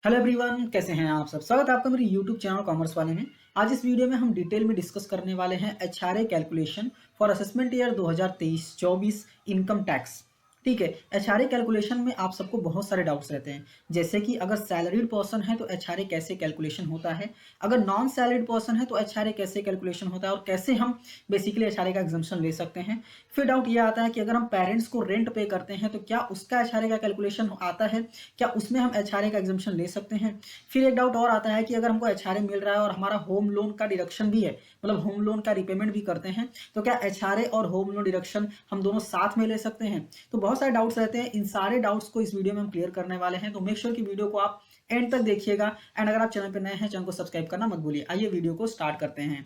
Hello everyone, कैसे हैं आप सब। स्वागत है आपका मेरे यूट्यूब चैनल कॉमर्स वाले में। आज इस वीडियो में हम डिटेल में डिस्कस करने वाले हैं HRA calculation for assessment year 2023-24 income tax. ठीक है, एचआरए कैलकुलेशन में आप सबको बहुत सारे डाउट्स रहते हैं, जैसे कि अगर सैलरीड पर्सन है तो एचआरए कैसे कैलकुलेशन होता है, अगर नॉन सैलरीड पर्सन है तो एचआरए कैसे कैलकुलेशन होता है और कैसे हम बेसिकली एचआरए का एग्जाम्पशन ले सकते हैं। फिर डाउट ये आता है कि अगर हम पेरेंट्स को रेंट पे करते हैं तो क्या उसका एचआरए का कैलकुलेशन आता है, क्या उसमें हम एचआरए का एग्जाम्पशन ले सकते हैं। फिर एक डाउट और आता है कि अगर हमको एचआरए मिल रहा है और हमारा होम लोन का डिडक्शन भी है, मतलब होम लोन का रिपेमेंट भी करते हैं, तो क्या एचआरए और होम लोन डिडक्शन हम दोनों साथ में ले सकते हैं। तो बहुत सारे डाउट्स रहते हैं, इन सारे डाउट्स को इस वीडियो में हम क्लियर करने वाले हैं। तो मेक श्योर कि वीडियो को आप एंड तक देखिएगा। एंड अगर आप चैनल पर नए हैं, चैनल को सब्सक्राइब करना मत भूलिए। आइए वीडियो को स्टार्ट करते हैं।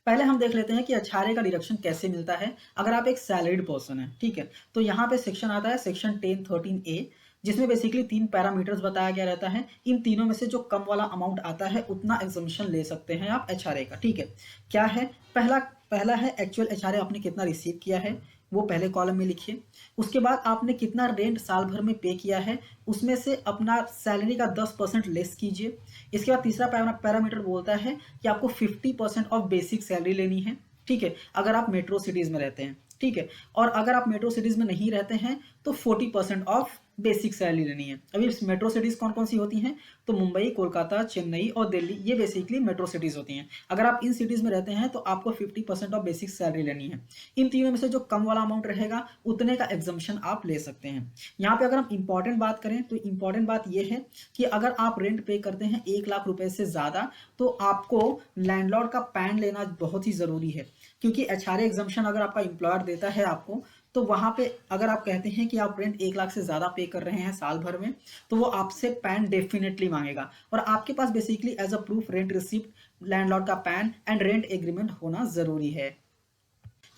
पहले हम देख लेते हैं कि एचआरए का डिडक्शन कैसे मिलता है अगर आप एक सैलरीड पर्सन है। ठीक है, तो यहाँ पे सेक्शन आता है सेक्शन 1013A, जिसमें बेसिकली 3 पैरामीटर्स बताया गया रहता है। इन तीनों में से जो कम वाला अमाउंट आता है उतना एग्जामिशन ले सकते हैं आप एचआरए का। ठीक है, क्या है, पहला पहला है एक्चुअल एचआरए आपने कितना रिसीव किया है, वो पहले कॉलम में लिखिए। उसके बाद आपने कितना रेंट साल भर में पे किया है, उसमें से अपना सैलरी का 10% लेस कीजिए। इसके बाद तीसरा पैरामीटर बोलता है कि आपको 50% ऑफ बेसिक सैलरी लेनी है। ठीक है, अगर आप मेट्रो सिटीज में रहते हैं। ठीक है, और अगर आप मेट्रो सिटीज में नहीं रहते हैं तो 40% ऑफ बेसिक सैलरी लेनी है। अभी मेट्रो सिटीज कौन कौन सी होती हैं, तो मुंबई, कोलकाता, चेन्नई और दिल्ली, ये बेसिकली मेट्रो सिटीज होती हैं। अगर आप इन सिटीज में रहते हैं तो आपको 50% ऑफ बेसिक सैलरी लेनी है। इन तीनों में से जो कम वाला अमाउंट रहेगा उतने का एग्जाम्पशन आप ले सकते हैं। यहाँ पे अगर हम इंपॉर्टेंट बात करें तो इंपॉर्टेंट बात यह है कि अगर आप रेंट पे करते हैं 1 लाख रुपए से ज्यादा तो आपको लैंडलॉर्ड का पैन लेना बहुत ही जरूरी है। क्योंकि एचआरए एग्जाम्पशन अगर आपका एम्प्लॉयर देता है आपको, तो वहां पे अगर आप कहते हैं कि आप रेंट 1 लाख से ज्यादा पे कर रहे हैं साल भर में, तो वो आपसे पैन डेफिनेटली मांगेगा और आपके पास basically as a proof rent receipt, landlord का पैन एंड रेंट एग्रीमेंट होना जरूरी है।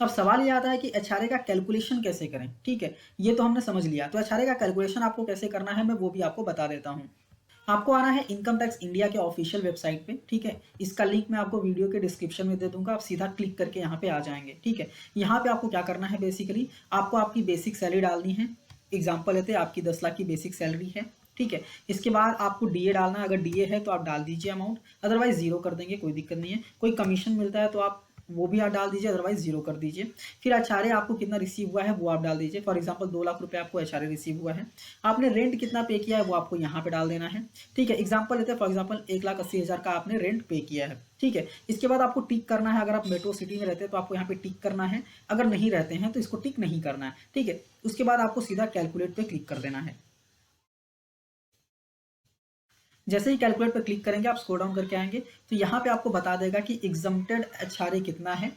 अब सवाल ये आता है कि एचआरए का कैलकुलेशन कैसे करें। ठीक है, ये तो हमने समझ लिया, तो एचआरए का कैलकुलेशन आपको कैसे करना है मैं वो भी आपको बता देता हूँ। आपको आना है इनकम टैक्स इंडिया के ऑफिशियल वेबसाइट पे। ठीक है, इसका लिंक मैं आपको वीडियो के डिस्क्रिप्शन में दे दूंगा, आप सीधा क्लिक करके यहाँ पे आ जाएंगे। ठीक है, यहाँ पे आपको क्या करना है, बेसिकली आपको आपकी बेसिक सैलरी डालनी है। एग्जाम्पल लेते हैं, आपकी 10 लाख की बेसिक सैलरी है। ठीक है, इसके बाद आपको डीए डालना है, अगर डीए है तो आप डाल दीजिए अमाउंट, अदरवाइज जीरो कर देंगे, कोई दिक्कत नहीं है। कोई कमीशन मिलता है तो आप वो भी आप डाल दीजिए, अदरवाइज जीरो कर दीजिए। फिर एचआरए आपको कितना रिसीव हुआ है वो आप डाल दीजिए। फॉर एग्जांपल 2 लाख रुपए आपको एचआरए रिसीव हुआ है, आपने रेंट कितना पे किया है वो आपको यहाँ पे डाल देना है। ठीक है, एग्जांपल लेते हैं, फॉर एग्जांपल 1,80,000 का आपने रेंट पे किया है। ठीक है, इसके बाद आपको टिक करना है, अगर आप मेट्रो सिटी में रहते हैं तो आपको यहाँ पे टिक करना है, अगर नहीं रहते हैं तो इसको टिक नहीं करना है। ठीक है, उसके बाद आपको सीधा कैलकुलेट पे क्लिक कर देना है। जैसे ही कैलकुलेट पर क्लिक करेंगे आप स्क्रॉल डाउन करके आएंगे तो यहाँ पे आपको बता देगा कि एग्जम्प्टेड एचआरए कितना है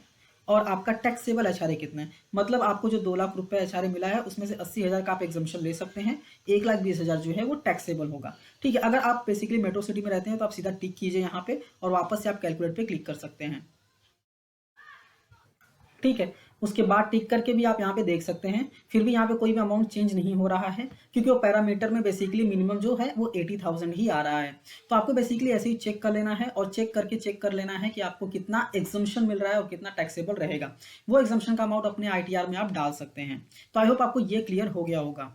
और आपका टैक्सेबल एचआरए कितना है। मतलब आपको जो 2 लाख रुपए एचआरए मिला है उसमें से 80,000 का आप एग्जाम्पशन ले सकते हैं, 1,20,000 जो है वो टैक्सेबल होगा। ठीक है, अगर आप बेसिकली मेट्रो सिटी में रहते हैं तो आप सीधा टिक कीजिए यहाँ पे और वापस से आप कैलकुलेट पे क्लिक कर सकते हैं। ठीक है, उसके बाद टिक करके भी आप यहाँ पे देख सकते हैं, फिर भी यहाँ पे कोई भी अमाउंट चेंज नहीं हो रहा है, क्योंकि वो पैरामीटर में बेसिकली मिनिमम जो है वो 80,000 ही आ रहा है। तो आपको बेसिकली ऐसे ही चेक कर लेना है और चेक करके चेक कर लेना है कि आपको कितना एग्जम्पशन मिल रहा है और कितना टैक्सेबल रहेगा। वो एग्जम्पशन का अमाउंट अपने आईटीआर में आप डाल सकते हैं। तो आई होप आपको ये क्लियर हो गया होगा।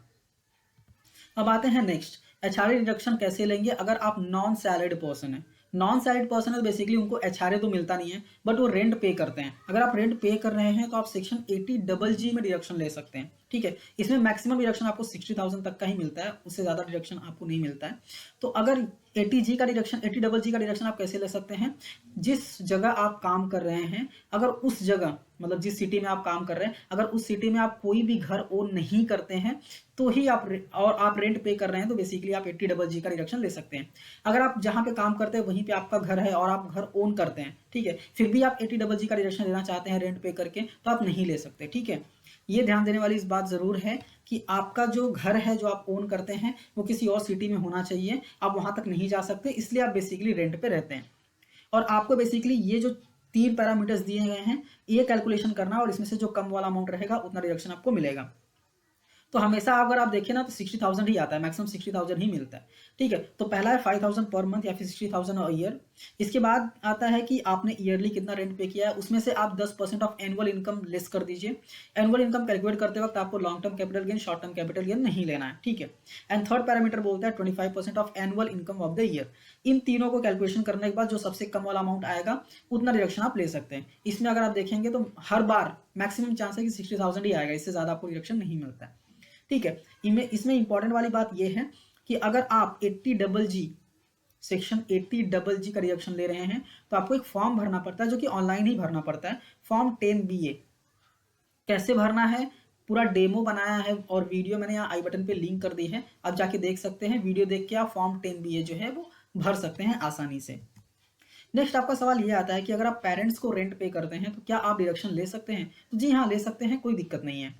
अब आते हैं नेक्स्ट, एचआरए डिडक्शन कैसे लेंगे अगर आप नॉन सैलरीड पर्सन है। नॉन सैलरीड पर्सन है बेसिकली उनको एचआरए तो मिलता नहीं है, बट वो रेंट पे करते हैं। अगर आप रेंट पे कर रहे हैं तो आप सेक्शन 80GG में डिडक्शन ले सकते हैं। ठीक है, इसमें मैक्सिमम डिडक्शन आपको 60,000 तक का ही मिलता है, उससे ज्यादा डिडक्शन आपको नहीं मिलता है। तो अगर 80G का डिडक्शन, 80GG का डिडक्शन आप कैसे ले सकते हैं, जिस जगह आप काम कर रहे हैं, अगर उस जगह मतलब जिस सिटी में आप काम कर रहे हैं, अगर उस सिटी में आप कोई भी घर ओन नहीं करते हैं तो ही आप और आप रेंट पे कर रहे हैं तो बेसिकली आप 80GG का डिडक्शन ले सकते हैं। अगर आप जहां पे काम करते हैं वहीं पे आपका घर है और आप घर ओन करते हैं, ठीक है, फिर भी आप 80GG का डिडक्शन लेना चाहते हैं रेंट पे करके तो आप नहीं ले सकते। ठीक है, ये ध्यान देने वाली इस बात जरूर है कि आपका जो घर है जो आप ओन करते हैं वो किसी और सिटी में होना चाहिए, आप वहां तक नहीं जा सकते, इसलिए आप बेसिकली रेंट पे रहते हैं। और आपको बेसिकली ये जो 3 पैरामीटर्स दिए गए हैं ये कैलकुलेशन करना और इसमें से जो कम वाला अमाउंट रहेगा उतना डिडक्शन आपको मिलेगा। तो हमेशा अगर आप देखें ना तो 60,000 ही आता है, मैक्सिमम 60,000 ही मिलता है। ठीक है, तो पहला है 5,000 पर मंथ या फिर 60,000 अ ईयर। इसके बाद आता है कि आपने ईयरली कितना रेंट पे किया है, उसमें से आप 10% ऑफ एनुअल इनकम लेस कर दीजिए। एनुअल इनकम कैलकुलेट करते वक्त आपको long term capital gain, short term capital gain नहीं लेना है। ठीक है, एंड थर्ड पैरामीटर बोलता है 25% of annual income of the year. इन तीनों को कैलकुलेशन करने के बाद जो सबसे कम वाला अमाउंट आएगा उतना डिडक्शन आप ले सकते हैं। इसमें अगर आप देखेंगे तो हर बार मैक्सिमम चांस है कि 60,000 ही आएगा, इससे ज्यादा आपको डिडक्शन नहीं मिलता है। ठीक है, इसमें इंपॉर्टेंट वाली बात यह है कि अगर आप 80GG सेक्शन 80GG का रिएक्शन ले रहे हैं तो आपको एक फॉर्म भरना पड़ता है, जो कि ऑनलाइन ही भरना पड़ता है। फॉर्म 10BA कैसे भरना है, पूरा डेमो बनाया है और वीडियो मैंने यहाँ आई बटन पे लिंक कर दी है, आप जाके देख सकते हैं। वीडियो देख के आप फॉर्म 10BA जो है वो भर सकते हैं आसानी से। नेक्स्ट आपका सवाल ये आता है कि अगर आप पेरेंट्स को रेंट पे करते हैं तो क्या आप डिडक्शन ले सकते हैं? तो जी हाँ, ले सकते हैं, कोई दिक्कत नहीं है।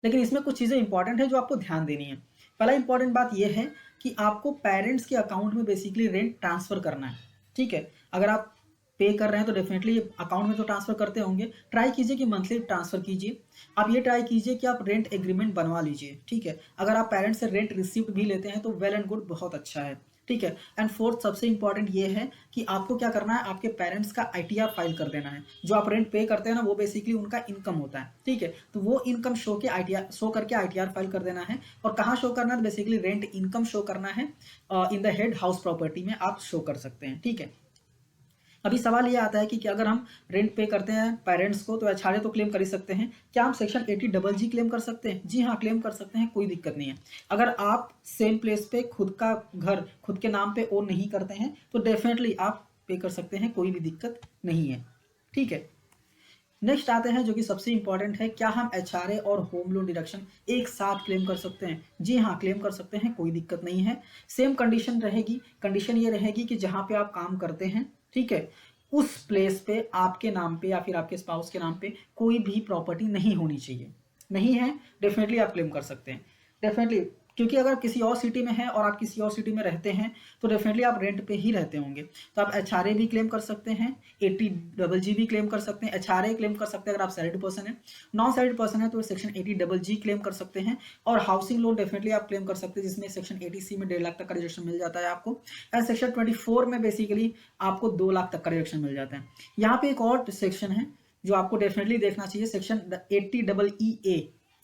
लेकिन इसमें कुछ चीज़ें इंपॉर्टेंट है जो आपको ध्यान देनी है। पहला इंपॉर्टेंट बात यह है कि आपको पेरेंट्स के अकाउंट में बेसिकली रेंट ट्रांसफर करना है। ठीक है, अगर आप पे कर रहे हैं तो डेफिनेटली अकाउंट में तो ट्रांसफर करते होंगे, ट्राई कीजिए कि मंथली ट्रांसफर कीजिए। आप ये ट्राई कीजिए कि आप रेंट एग्रीमेंट बनवा लीजिए। ठीक है, अगर आप पेरेंट्स से रेंट रिसिप्ट भी लेते हैं तो वेल एंड गुड, बहुत अच्छा है। ठीक है, एंड फोर्थ सबसे इंपॉर्टेंट ये है कि आपको क्या करना है, आपके पेरेंट्स का ITR फाइल कर देना है। जो आप रेंट पे करते हैं ना, वो बेसिकली उनका इनकम होता है। ठीक है, तो वो इनकम शो करके ITR फाइल कर देना है। और कहाँ शो करना है, बेसिकली रेंट इनकम शो करना है, in the head house property में आप शो कर सकते हैं। ठीक है, अभी सवाल ये आता है कि अगर हम रेंट पे करते हैं पेरेंट्स को तो एचआरए तो क्लेम कर ही सकते हैं, क्या हम सेक्शन 80GG क्लेम कर सकते हैं? जी हाँ, क्लेम कर सकते हैं, कोई दिक्कत नहीं है। अगर आप सेम प्लेस पे खुद का घर खुद के नाम पे ओन नहीं करते हैं तो डेफिनेटली आप पे कर सकते हैं, कोई भी दिक्कत नहीं है। ठीक है, नेक्स्ट आते हैं जो कि सबसे इंपॉर्टेंट है, क्या हम एचआरए और होम लोन डिडक्शन एक साथ क्लेम कर सकते हैं? जी हाँ, क्लेम कर सकते हैं, कोई दिक्कत नहीं है। सेम कंडीशन रहेगी, कंडीशन ये रहेगी कि जहाँ पे आप काम करते हैं, ठीक है, उस प्लेस पे आपके नाम पे या फिर आपके स्पाउस के नाम पे कोई भी प्रॉपर्टी नहीं होनी चाहिए। नहीं है, डेफिनेटली आप क्लेम कर सकते हैं, डेफिनेटली। क्योंकि अगर किसी और सिटी में है और आप किसी और सिटी में रहते हैं तो डेफिनेटली आप रेंट पे ही रहते होंगे, तो आप एचआरए भी क्लेम कर सकते हैं, 80GG भी क्लेम कर सकते हैं। एचआरए क्लेम कर सकते हैं अगर आप सैलरीड पर्सन है, नॉन सैलरीड पर्सन है तो सेक्शन 80GG क्लेम कर सकते हैं। और हाउसिंग लोन डेफिनेटली आप क्लेम कर सकते हैं, जिसमें सेक्शन 80C में 1.5 लाख तक का रिडक्शन मिल जाता है आपको। एंड सेक्शन 24 में बेसिकली आपको 2 लाख तक का रिडक्शन मिल जाता है। यहाँ पे एक और सेक्शन है जो आपको डेफिनेटली देखना चाहिए, सेक्शन 80EE।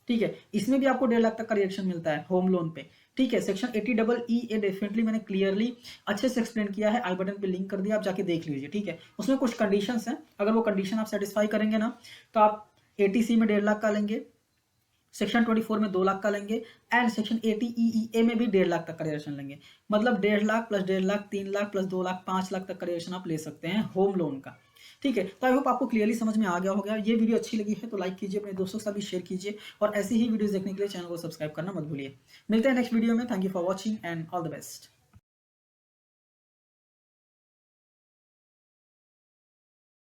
ठीक है, इसमें भी आपको 1.5 लाख तक का रिएक्शन मिलता है होम लोन पे। ठीक है, सेक्शन 80EE डेफिनेटली मैंने क्लियरली अच्छे से एक्सप्लेन किया है, आई बटन पे लिंक कर दिया, आप जाके देख लीजिए। ठीक है, उसमें कुछ कंडीशंस हैं, अगर वो कंडीशन आप सेटिस्फाई करेंगे ना तो आप 80C में 1.5 लाख का लेंगे, सेक्शन 24 में 2 लाख का लेंगे, एंड सेक्शन 80EE में भी 1.5 लाख तक का रिएक्शन लेंगे। मतलब 1.5 लाख प्लस 1.5 लाख 3 लाख प्लस 2 लाख 5 लाख तक का रिएक्शन आप ले सकते हैं होम लोन का। ठीक है, तो आई होप आपको क्लियरली समझ में आ गया होगा। ये वीडियो अच्छी लगी है तो लाइक कीजिए, अपने दोस्तों के साथ भी शेयर कीजिए, और ऐसी ही वीडियोस देखने के लिए चैनल को सब्सक्राइब करना मत भूलिए। मिलते हैं नेक्स्ट वीडियो में। Thank you for watching and all the best.